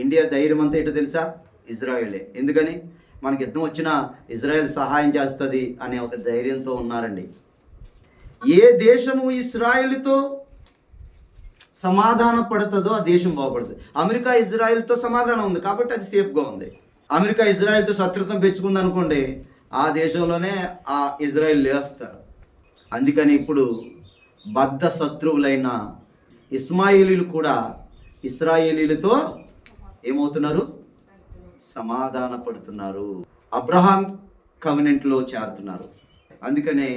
ఇండియా ధైర్యం అంతా ఏంటో తెలుసా? ఇజ్రాయేలే. ఎందుకని? మనకి యుద్ధం వచ్చినా ఇజ్రాయెల్ సహాయం చేస్తుంది అనే ఒక ధైర్యంతో ఉన్నారండి. ఏ దేశము ఇశ్రాయేలుతో సమాధాన పడుతుందో ఆ దేశం బాగుపడుతుంది. అమెరికా ఇజ్రాయెల్తో సమాధానం ఉంది కాబట్టి అది సేఫ్గా ఉంది. అమెరికా ఇజ్రాయెల్తో శత్రుత్వం పెంచుకుంది అనుకోండి, ఆ దేశంలోనే ఆ ఇజ్రాయెల్ లేస్తారు. అందుకని ఇప్పుడు బద్ధ శత్రువులైన ఇస్మాయిలీలు కూడా ఇశ్రాయేలీలతో ఏమవుతున్నారు? సమాధాన పడుతున్నారు. అబ్రహాం కవెనెంట్లో చేరుతున్నారు. అందుకనే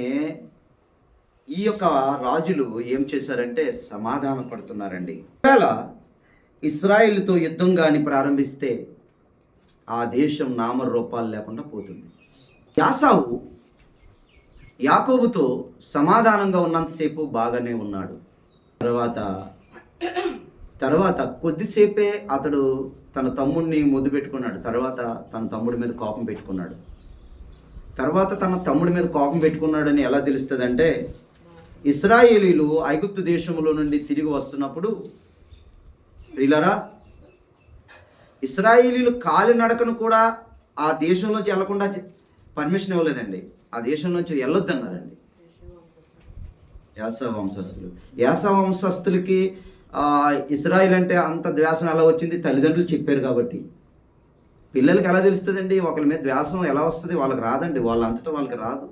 ఈ యొక్క రాజులు ఏం చేశారంటే సమాధాన పడుతున్నారండి. ఒకవేళ ఇశ్రాయేలుతో యుద్ధం కానీ ప్రారంభిస్తే ఆ దేశం నామరూపాలు లేకుండా పోతుంది. యాసావు యాకోబుతో సమాధానంగా ఉన్నంతసేపు బాగానే ఉన్నాడు. తర్వాత కొద్దిసేపే అతడు తన తమ్ముడిని ముద్దు పెట్టుకున్నాడు. తర్వాత తన తమ్ముడి మీద కోపం పెట్టుకున్నాడు. తన తమ్ముడి మీద కోపం పెట్టుకున్నాడని ఎలా తెలుస్తుందంటే, ఇశ్రాయేలీలు ఐగుప్తు దేశంలో నుండి తిరిగి వస్తున్నప్పుడు ప్రియులారా, ఇశ్రాయేలీలు కాలినడకను కూడా ఆ దేశంలోంచి వెళ్లకుండా పర్మిషన్ ఇవ్వలేదండి. ఆ దేశం నుంచి వెళ్ళొద్దన్నారండి యాసా వంశస్థులు. యాసా వంశస్థులకి ఇశ్రాయేల్ అంటే అంత ద్వేషం ఎలా వచ్చింది? తల్లిదండ్రులు చెప్పారు కాబట్టి. పిల్లలకి ఎలా తెలుస్తుందండి? ఒకరి మీద ద్వేషం ఎలా వస్తుంది? వాళ్ళకి రాదండి. వాళ్ళంతటా వాళ్ళకి రాదు.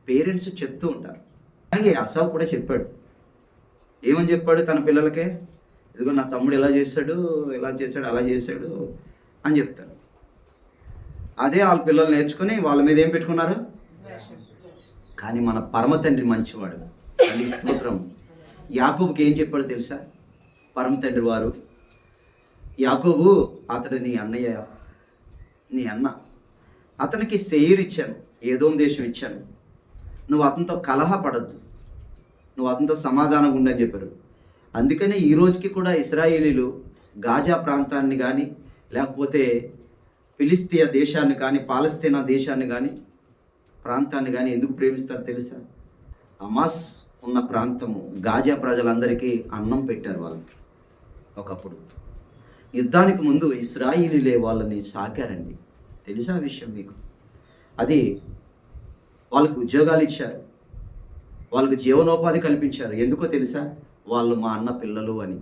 పేరెంట్స్ చెప్తూ ఉంటారు. అలాగే యాసావు కూడా చెప్పాడు. ఏమని చెప్పాడు తన పిల్లలకే? ఇదిగో నా తమ్ముడు ఇలా చేశాడు, ఇలా చేశాడు, అలా చేశాడు అని చెప్తారు. అదే వాళ్ళ పిల్లలు నేర్చుకుని వాళ్ళ మీద ఏం పెట్టుకున్నారు? కానీ మన పరమ తండ్రి మంచివాడు. అని స్తోత్రం. యాకోబుకి ఏం చెప్పాడు తెలుసా? పరమ తండ్రి వారు, యాకోబు అతడు నీ అన్నయ్య, నీ అన్న. అతనికి సెయిర్ ఇచ్చాను, ఏదోం దేశం ఇచ్చాను. నువ్వు అతనితో కలహపడద్దు, నువ్వు అతనితో సమాధానంగా ఉండని చెప్పారు. అందుకనే ఈ రోజుకి కూడా ఇశ్రాయేలీలు గాజా ప్రాంతాన్ని కానీ, లేకపోతే ఫిలిస్తీయ దేశాన్ని కానీ, పాలస్తీనా దేశాన్ని కానీ, ప్రాంతాన్ని కానీ ఎందుకు ప్రేమిస్తారు తెలుసా? హమాస్ ఉన్న ప్రాంతము గాజా ప్రజలందరికీ అన్నం పెట్టారు వాళ్ళు. ఒకప్పుడు యుద్ధానికి ముందు ఇశ్రాయేలీలే వాళ్ళని సాకారండి. తెలుసా ఆ విషయం మీకు? అది వాళ్ళకు ఉద్యోగాలు ఇచ్చారు, వాళ్ళకు జీవనోపాధి కల్పించారు. ఎందుకో తెలుసా? వాళ్ళు మా అన్న పిల్లలు అని.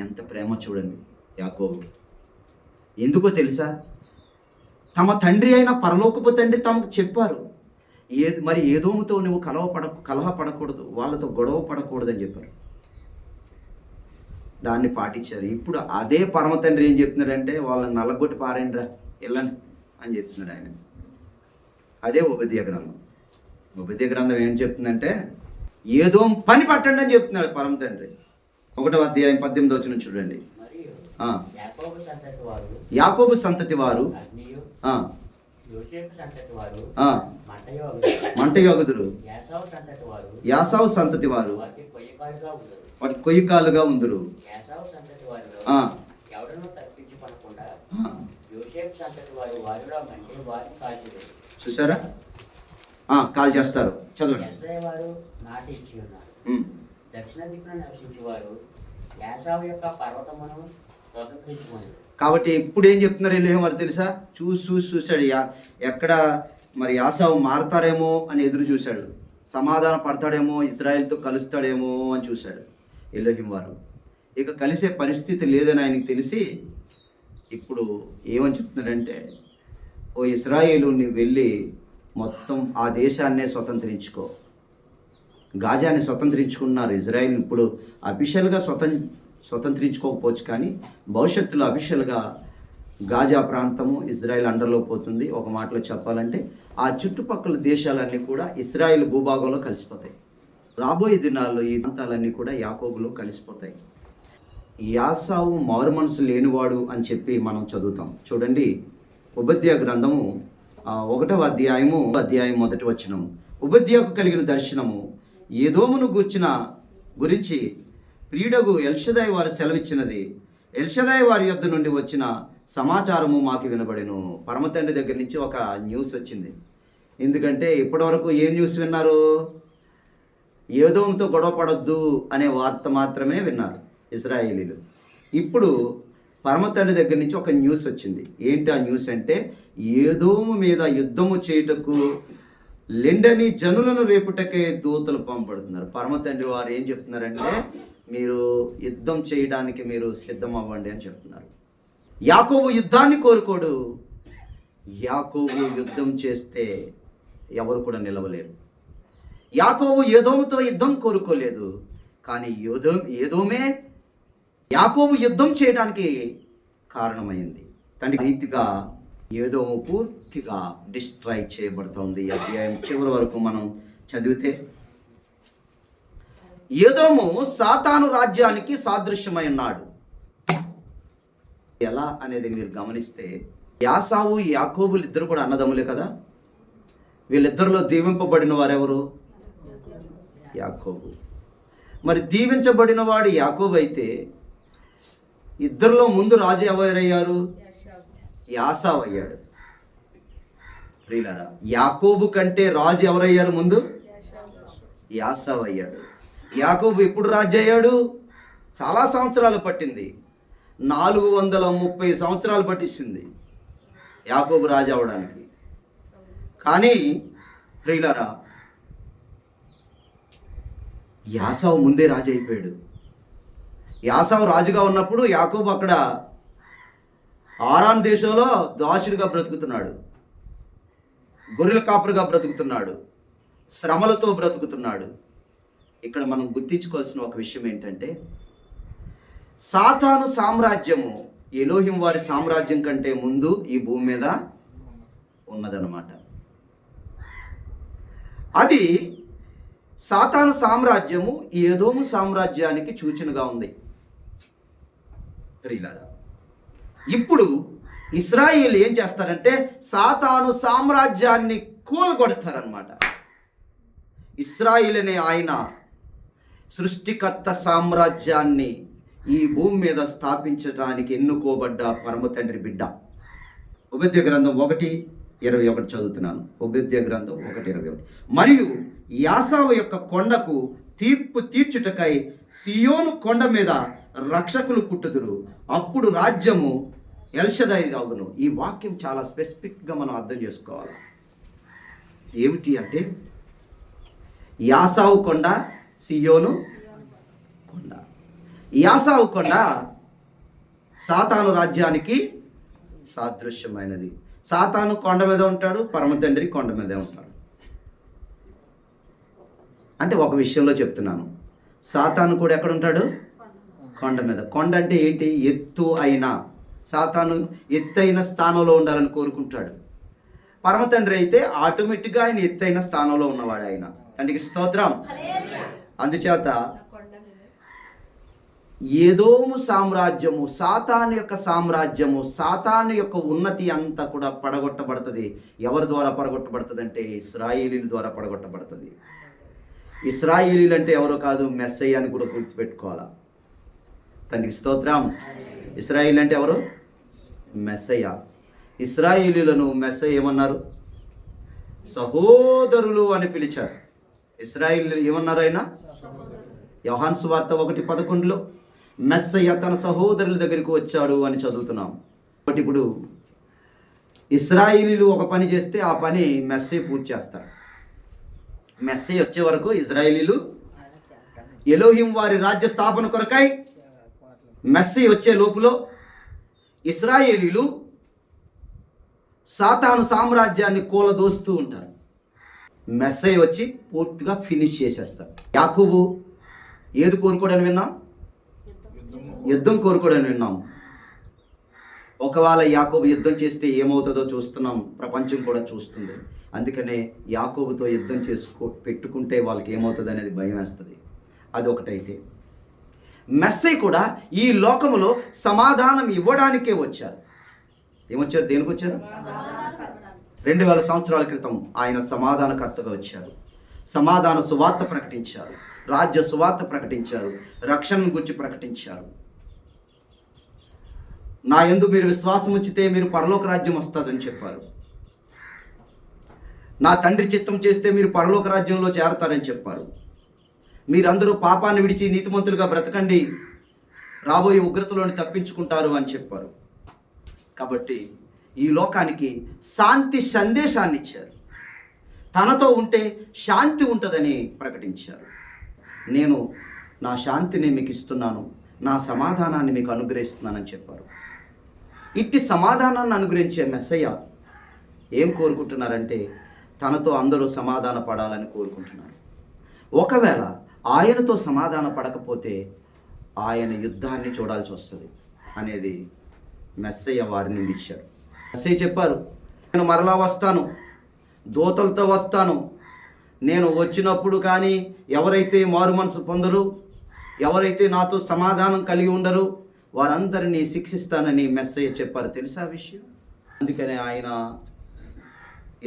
ఎంత ప్రేమ చూడండి యాకోబుకి. ఎందుకో తెలుసా? తమ తండ్రి అయిన పరలోకపు తండ్రి తమకు చెప్పారు, మరి ఏదోముతో నువ్వు కలహపడకూడదు, వాళ్ళతో గొడవ పడకూడదు అని చెప్పారు. దాన్ని పాటించారు. ఇప్పుడు అదే పరమ తండ్రి ఏం చెప్తున్నాడంటే, వాళ్ళని నల్లగొట్టి పారేయండిరా, వెళ్ళండి అని చెప్తున్నాడు ఆయన. అదే ఉపదేయ గ్రంథం. ఉపదేయ గ్రంథం ఏం చెప్తుందంటే, ఏదో పని పట్టండి అని చెప్తున్నాడు పరమ తండ్రి. 1వ అధ్యాయం 18వ వచనం చూడండి. యాకోబు సంతతి వారు మంటయోగుదురు, యాసావు సంతతి వారు వాటి కొయ్యకాలుగా ఉందురు. వారిలో ఆ, ఎవడనూ తప్పించుకొనకుండా ఆ. యోసేపు సంతతి వారు వారిలో కంటే వారిని కాల్చివేరు. చూసారా? కాల్ చేస్తారు, చదవండి. ఎస్ఐ వారు నాటి ఇచ్చి ఉన్నారు. ఉమ్. దక్షిణ దిక్కున నివసించే వారు యాసావు యొక్క పర్వతమును స్వతంత్రించుకొని కాబట్టి ఇప్పుడు ఏం చెప్తున్నారు వీళ్ళు మరి తెలుసా? చూశాడు ఎక్కడ మరి యాసావు మారతారేమో అని ఎదురు చూశాడు, సమాధానం పడతాడేమో, ఇజ్రాయెల్తో కలుస్తాడేమో అని చూశాడు ఎలోహిం వారు. ఇక కలిసే పరిస్థితి లేదని ఆయనకి తెలిసి ఇప్పుడు ఏమని చెప్తున్నాడంటే, ఓ ఇజ్రాయేలు నువ్వు వెళ్ళి మొత్తం ఆ దేశాన్నే స్వతంత్రించుకో. గాజాని స్వతంత్రించుకున్నారు ఇజ్రాయిల్. ఇప్పుడు అఫీషియల్గా స్వతంత్రించుకోకపోవచ్చు, కానీ భవిష్యత్తులో అఫీషియల్గా గాజా ప్రాంతము ఇజ్రాయిల్ అండర్లో పోతుంది. ఒక మాటలో చెప్పాలంటే ఆ చుట్టుపక్కల దేశాలన్నీ కూడా ఇజ్రాయిల్ భూభాగంలో కలిసిపోతాయి. రాబోయే దినాల్లో ఈ ప్రాంతాలన్నీ కూడా యాకోబులో కలిసిపోతాయి. యాసావు మారు మనసు లేనివాడు అని చెప్పి మనం చదువుతాం. చూడండి, ఉపద్య గ్రంథము 1వ అధ్యాయము 1వ వచనము. ఉపద్యకు కలిగిన దర్శనము ఏదోమును గురించి ప్రియుడగు ఎల్షదాయి వారు సెలవిచ్చినది. ఎల్షదాయి వారి యొద్ద నుండి వచ్చిన సమాచారము మాకు వినబడెను. పరమతండ్రి దగ్గర నుంచి ఒక న్యూస్ వచ్చింది. ఎందుకంటే ఇప్పటివరకు ఏ న్యూస్ విన్నారు? ఏదోముతో గొడవ పడొద్దు అనే వార్త మాత్రమే విన్నారు ఇజ్రాయేలీలు. ఇప్పుడు పరమతండ్రి దగ్గర నుంచి ఒక న్యూస్ వచ్చింది. ఏంటి ఆ న్యూస్ అంటే, ఏదోము మీద యుద్ధము చేయుటకు లెండని జనులను రేపుటకే దూతలు పంపబడుతున్నారు. పరమతండ్రి వారు ఏం చెప్తున్నారంటే, మీరు యుద్ధం చేయడానికి మీరు సిద్ధం అవ్వండి అని చెప్తున్నారు. యాకోబు యుద్ధాన్ని కోరుకోడు. యాకోబు యుద్ధం చేస్తే ఎవరు కూడా నిలవలేరు. యాకోబు ఏదోముతో యుద్ధం కోరుకోలేదు, కానీ ఏదోమే యాకోబు యుద్ధం చేయడానికి కారణమైంది. తండ్రి రీతిగా ఏదోము పూర్తిగా డిస్ట్రాయ్ చేయబడుతోంది. ఈ అధ్యాయం చివరి వరకు మనం చదివితే, ఏదోము సాతాను రాజ్యానికి సాదృశ్యమై ఉన్నాడు. ఎలా అనేది మీరు గమనిస్తే, యాసావు యాకోబులు ఇద్దరు కూడా అన్నదమ్ములే కదా. వీళ్ళిద్దరిలో దీవింపబడిన వారెవరు? యాకోబు. మరి దీవించబడిన వాడు యాకోబు అయితే, ఇద్దరిలో ముందు రాజు ఎవరయ్యారు? యాసావు అయ్యాడు. ప్రియులారా, యాకోబు కంటే రాజు ఎవరయ్యారు ముందు? యాసావు అయ్యాడు. యాకోబు ఎప్పుడు రాజు అయ్యాడు? చాలా సంవత్సరాలు పట్టింది. 430 సంవత్సరాలు పట్టించింది యాకోబు రాజు అవడానికి. కానీ ప్రియులారా, యాసావు ముందే రాజు అయిపోయాడు. యాసావు రాజుగా ఉన్నప్పుడు యాకోబు అక్కడ ఆరాన్ దేశంలో దాసుడిగా బ్రతుకుతున్నాడు, గొర్రెల కాపురుగా బ్రతుకుతున్నాడు, శ్రమలతో బ్రతుకుతున్నాడు. ఇక్కడ మనం గుర్తించుకోవాల్సిన ఒక విషయం ఏంటంటే, సాతాను సామ్రాజ్యము ఎలోహిం వారి సామ్రాజ్యం కంటే ముందు ఈ భూమి మీద ఉన్నదన్నమాట. అది సాతాను సామ్రాజ్యము ఏదోము సామ్రాజ్యానికి సూచనగా ఉంది. ప్రియులారా, ఇప్పుడు ఇశ్రాయేలు ఏం చేస్తారంటే సాతాను సామ్రాజ్యాన్ని కూలగొడతారనమాట. ఇశ్రాయేలు అనే ఆయన సృష్టికర్త సామ్రాజ్యాన్ని ఈ భూమి మీద స్థాపించడానికి ఎన్నుకోబడ్డ పరమ తండ్రి బిడ్డ. ఉపద్య గ్రంథం 1:21 చదువుతున్నాను. ఉపద్య గ్రంథం 1:21. మరియు యాసావు యొక్క కొండకు తీర్పు తీర్చుటకై సియోను కొండ మీద రక్షకులు పుట్టుదురు, అప్పుడు రాజ్యము ఎల్షదాయి అగును. ఈ వాక్యం చాలా స్పెసిఫిక్గా మనం అర్థం చేసుకోవాలి. ఏమిటి అంటే, యాసావు కొండ, సియోను కొండ. యాసావు కొండ సాతాను రాజ్యానికి సాదృశ్యమైనది. సాతాను కొండ మీద ఉంటాడు, పరమ తండ్రి కొండ మీదే ఉంటాడు. అంటే ఒక విషయంలో చెప్తున్నాను, సాతాను కూడా ఎక్కడ ఉంటాడు? కొండ మీద. కొండ అంటే ఏంటి? ఎత్తు అయిన. సాతాను ఎత్తైన స్థానంలో ఉండాలని కోరుకుంటాడు. పరమ తండ్రి అయితే ఆటోమేటిక్గా ఆయన ఎత్తైన స్థానంలో ఉన్నవాడు. ఆయన తండ్రికి స్తోత్రం. అందుచేత ఏదోము సామ్రాజ్యము, సాతాను యొక్క సామ్రాజ్యము, సాతాను యొక్క ఉన్నతి అంతా కూడా పడగొట్టబడుతుంది. ఎవరి ద్వారా పడగొట్టబడుతుంది అంటే ఇశ్రాయేలీల ద్వారా తండ్రికి స్తోత్రం. ఇశ్రాయేలు అంటే ఎవరు? మెస్సయ్య. ఇశ్రాయేలీలను మెస్సయ్య ఏమన్నారు? సహోదరులు అని పిలిచారు. ఇశ్రాయేలు ఏమన్నారు? ఆయన యోహాను సువార్త 1:11 మెస్సయ్య తన సహోదరుల దగ్గరికి వచ్చాడు అని చదువుతున్నాం. కాబట్టి ఇప్పుడు ఇశ్రాయేలీలు ఒక పని చేస్తే ఆ పని మెస్సయ్య పూర్తి చేస్తారు. మెస్సయ్య వచ్చే వరకు ఇశ్రాయేలీలు ఎలోహిం వారి రాజ్య స్థాపన కొరకై మెస్సయ్య వచ్చే లోపులో ఇశ్రాయేలీలు సాతాను సామ్రాజ్యాన్ని కూలదోస్తూ ఉంటారు. మెస్సయ్య వచ్చి పూర్తిగా ఫినిష్ చేసేస్తారు. యాకోబు ఏది కోరుకోడని విన్నాం? యుద్ధం కోరుకోడని విన్నాం. ఒకవేళ యాకోబు యుద్ధం చేస్తే ఏమవుతుందో చూస్తున్నాం, ప్రపంచం కూడా చూస్తుంది. అందుకనే యాకోబుతో యుద్ధం పెట్టుకుంటే వాళ్ళకి ఏమవుతుంది అనేది భయం వేస్తుంది. అది ఒకటైతే మెస్సయ్య కూడా ఈ లోకములో సమాధానం ఇవ్వడానికే వచ్చారు. ఏమొచ్చారు? దేనికి వచ్చారు? 2000 సంవత్సరాల క్రితం ఆయన సమాధానకర్తగా వచ్చారు. సమాధాన సువార్త ప్రకటించారు, రాజ్య సువార్త ప్రకటించారు, రక్షణను గురించి ప్రకటించారు. నా యందు మీరు విశ్వాసం ఉంచితే మీరు పరలోక రాజ్యం వస్తుందని చెప్పారు. నా తండ్రి చిత్తం చేస్తే మీరు పరలోక రాజ్యంలో చేరతారని చెప్పారు. మీరందరూ పాపాన్ని విడిచి నీతిమంతులుగా బ్రతకండి, రాబోయే ఉగ్రతలోని తప్పించుకుంటారు అని చెప్పారు. కాబట్టి ఈ లోకానికి శాంతి సందేశాన్ని ఇచ్చారు. తనతో ఉంటే శాంతి ఉంటుందని ప్రకటించారు. నేను నా శాంతిని మీకు ఇస్తున్నాను, నా సమాధానాన్ని మీకు అనుగ్రహిస్తున్నానని చెప్పారు. ఇట్టి సమాధానాన్ని అనుగ్రహించే మెస్సయ్య ఏం కోరుకుంటున్నారంటే తనతో అందరూ సమాధాన పడాలని కోరుకుంటున్నారు. ఒకవేళ ఆయనతో సమాధాన పడకపోతే ఆయన యుద్ధాన్ని చూడాల్సి వస్తుంది అనేది మెస్సయ్య వారిని ఇచ్చారు. మెస్సయ్య చెప్పారు, నేను మరలా వస్తాను, దూతలతో వస్తాను. నేను వచ్చినప్పుడు కానీ ఎవరైతే మారు మనసు పొందరు, ఎవరైతే నాతో సమాధానం కలిగి ఉండరు, వారందరినీ శిక్షిస్తానని మెస్సయ్య చెప్పారు. తెలుసా విషయం? అందుకనే ఆయన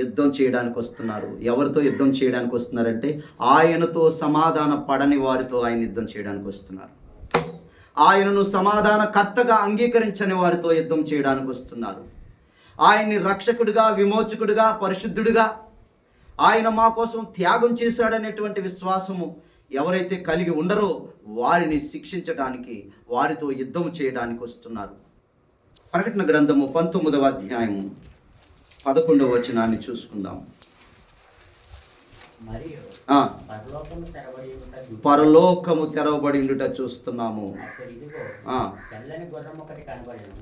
యుద్ధం చేయడానికి వస్తున్నారు. ఎవరితో యుద్ధం చేయడానికి వస్తున్నారంటే ఆయనతో సమాధాన పడని వారితో ఆయన యుద్ధం చేయడానికి వస్తున్నారు. ఆయనను సమాధానకర్తగా అంగీకరించని వారితో యుద్ధం చేయడానికి వస్తున్నారు. ఆయన్ని రక్షకుడిగా, విమోచకుడిగా, పరిశుద్ధుడిగా, ఆయన మా కోసం త్యాగం చేశాడనేటువంటి విశ్వాసము ఎవరైతే కలిగి ఉండరో వారిని శిక్షించడానికి, వారితో యుద్ధం చేయడానికి వస్తున్నారు. ప్రకటన గ్రంథము 19వ అధ్యాయము 11వ వచనాన్ని చూసుకుందాం. మరియు పరలోకము తెరవబడి ఉండుట చూస్తున్నాము.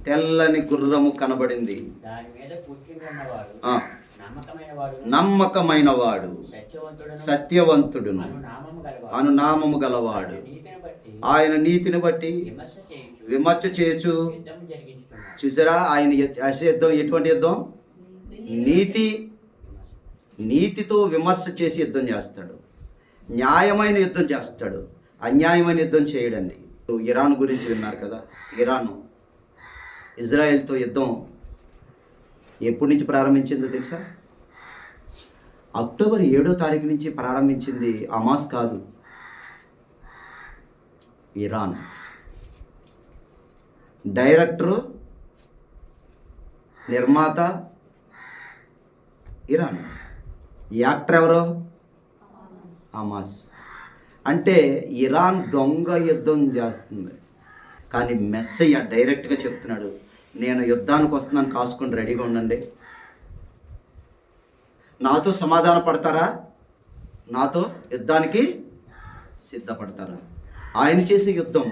తెల్లని గుర్రము కనబడింది. నమ్మకమైన వాడు, సత్యవంతుడును అను నామము గలవాడు, ఆయన నీతిని బట్టి విమర్శ చేయొచ్చు. చూసారా? ఆయన యుద్ధం ఎటువంటి యుద్ధం? నీతితో విమర్శ చేసి యుద్ధం చేస్తాడు. న్యాయమైన యుద్ధం చేస్తాడు, అన్యాయమైన యుద్ధం చేయడండి. ఇరాన్ గురించి విన్నారు కదా. ఇరాన్ ఇజ్రాయెల్తో యుద్ధం ఎప్పటి నుంచి ప్రారంభించిందో తెలుసా? అక్టోబర్ 7వ తారీఖు నుంచి ప్రారంభించింది. హమాస్ కాదు, ఇరాన్. డైరెక్టరు, నిర్మాత ఇరాన్. యాక్టర్ ఎవరో? హమాస్. అంటే ఇరాన్ దొంగ యుద్ధం చేస్తుంది. కానీ మెస్సయ్య డైరెక్ట్గా చెప్తున్నాడు, నేను యుద్ధానికి వస్తున్నాను, కాసుకొని రెడీగా ఉండండి. నాతో సమాధాన పడతారా? నాతో యుద్ధానికి సిద్ధపడతారా? ఆయన చేసే యుద్ధం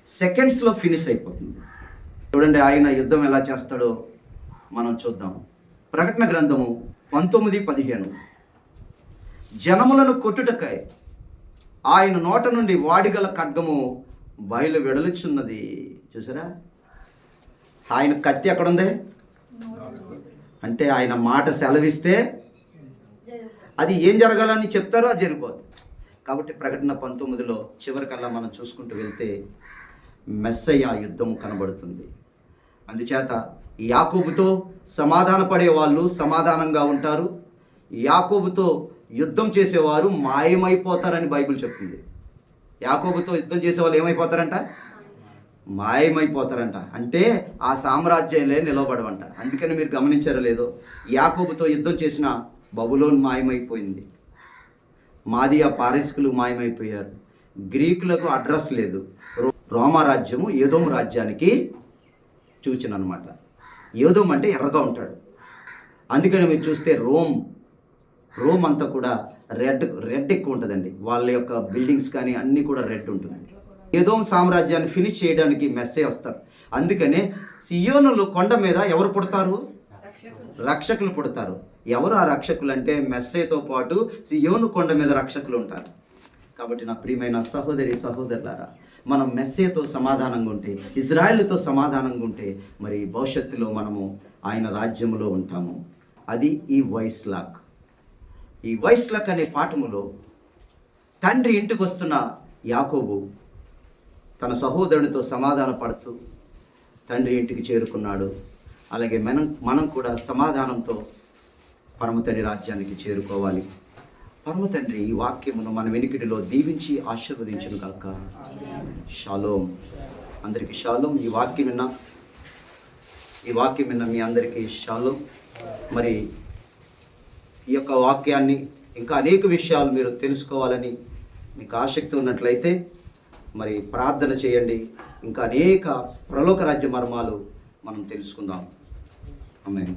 సెకండ్స్లో ఫినిష్ అయిపోతుంది. చూడండి ఆయన యుద్ధం ఎలా చేస్తాడో మనం చూద్దాం. ప్రకటన గ్రంథము 19:15 జనములను కొట్టుటకై ఆయన నోట నుండి వాడిగల ఖడ్గము బయలు వెడలుచున్నది. చూసారా? ఆయన కత్తి ఎక్కడుంది అంటే ఆయన మాట సెలవిస్తే అది ఏం జరగాలని చెప్తారో అది జరిగిపోతుంది. కాబట్టి ప్రకటన 19లో చివరికల్లా మనం చూసుకుంటూ వెళ్తే మెస్సయ్య యుద్ధం కనబడుతుంది. అందుచేత యాకోబుతో సమాధాన పడే వాళ్ళు సమాధానంగా ఉంటారు, యాకోబుతో యుద్ధం చేసేవారు మాయమైపోతారని బైబిల్ చెప్తుంది. యాకోబుతో యుద్ధం చేసే వాళ్ళు ఏమైపోతారంట? మాయమైపోతారంట. అంటే ఆ సామ్రాజ్యాలే నిలవబడవంట. అందుకని మీరు గమనించారో లేదో, యాకోబుతో యుద్ధం చేసిన బబులోన్ మాయమైపోయింది, మాదియా పారిస్కులు మాయమైపోయారు, గ్రీకులకు అడ్రస్ లేదు. రోమా రాజ్యము ఏదోము రాజ్యానికి సూచన అనమాట. ఏదోము అంటే ఎర్రగా ఉంటాడు. అందుకని మీరు చూస్తే రోమ్ అంతా కూడా రెడ్ ఎక్కువ ఉంటుందండి. వాళ్ళ యొక్క బిల్డింగ్స్ కానీ అన్నీ కూడా రెడ్ ఉంటుందండి. ఏదోము సామ్రాజ్యాన్ని ఫినిష్ చేయడానికి మెస్సే వస్తారు. అందుకనే సియోనులు కొండ మీద ఎవరు పుడతారు? రక్షకులు పుడతారు. ఎవరు ఆ రక్షకులు అంటే మెస్సేతో పాటు సియోను కొండ మీద రక్షకులు ఉంటారు. కాబట్టి నా ప్రియమైన సహోదరి సహోదరులారా, మనం మెస్సేతో సమాధానంగా ఉంటే, ఇజ్రాయేలుతో సమాధానంగా ఉంటే, మరి భవిష్యత్తులో మనము ఆయన రాజ్యములో ఉంటాము. అది ఈ వైస్లాక్. ఈ వైస్లాక్ అనే పాఠములో తండ్రి ఇంటికి వస్తున్న యాకోబు తన సహోదరునితో సమాధాన పడుతూ తండ్రి ఇంటికి చేరుకున్నాడు. అలాగే మనం కూడా సమాధానంతో పరమతండ్రి రాజ్యానికి చేరుకోవాలి. పరమతండ్రి ఈ వాక్యమును మన వెనుకిడిలో దీవించి ఆశీర్వదించును గాక. షాలోమ్. అందరికీ షాలోమ్. ఈ వాక్యం విన్న మీ అందరికీ షాలోమ్. మరి ఈ యొక్క వాక్యాన్ని ఇంకా అనేక విషయాలు మీరు తెలుసుకోవాలని మీకు ఆసక్తి ఉన్నట్లయితే మరి ప్రార్థన చేయండి. ఇంకా అనేక పరలోక రాజ్య మర్మాలు మనం తెలుసుకుందాం. ఆమేన్.